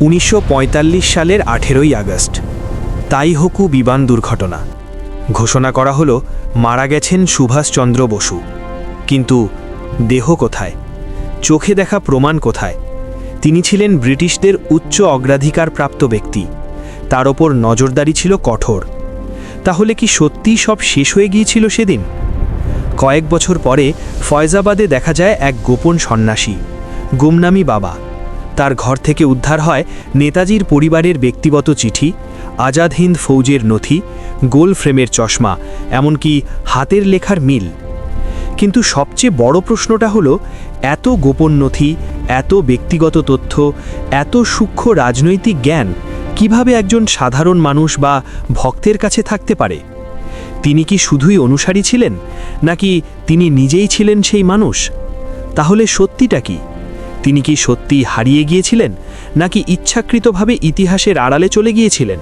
1945 সালের 18ই August Taihoku বিমান দুর্ঘটনা ঘোষণা করা হলো মারা গেছেন সুভাষচন্দ্র বসু। কিন্তু দেহ কোথায়? চোখে দেখা প্রমাণ কোথায়? তিনি ছিলেন ব্রিটিশদের উচ্চ অগ্রাধিকার প্রাপ্ত ব্যক্তি, তার ওপর নজরদারি ছিল কঠোর। তাহলে কি সত্যিই সব শেষ হয়ে গিয়েছিল সেদিন? কয়েক বছর পরে ফয়জাবাদে দেখা যায় এক গোপন সন্ন্যাসী, গুমনামি বাবা। তার ঘর থেকে উদ্ধার হয় নেতাজির পরিবারের ব্যক্তিগত চিঠি, আজাদ হিন্দ ফৌজের নথি, গোল ফ্রেমের চশমা, এমনকি হাতের লেখার মিল। কিন্তু সবচেয়ে বড় প্রশ্নটা হলো, এত গোপন নথি, এত ব্যক্তিগত তথ্য, এত সূক্ষ্ম রাজনৈতিক জ্ঞান কিভাবে একজন সাধারণ মানুষ বা ভক্তের কাছে থাকতে পারে? তিনি কি শুধুই অনুসারী ছিলেন, নাকি তিনি নিজেই ছিলেন সেই মানুষ? তাহলে সত্যিটা কি? তিনি কি সত্যি হারিয়ে গিয়েছিলেন, নাকি ইচ্ছাকৃতভাবে ইতিহাসের আড়ালে চলে গিয়েছিলেন?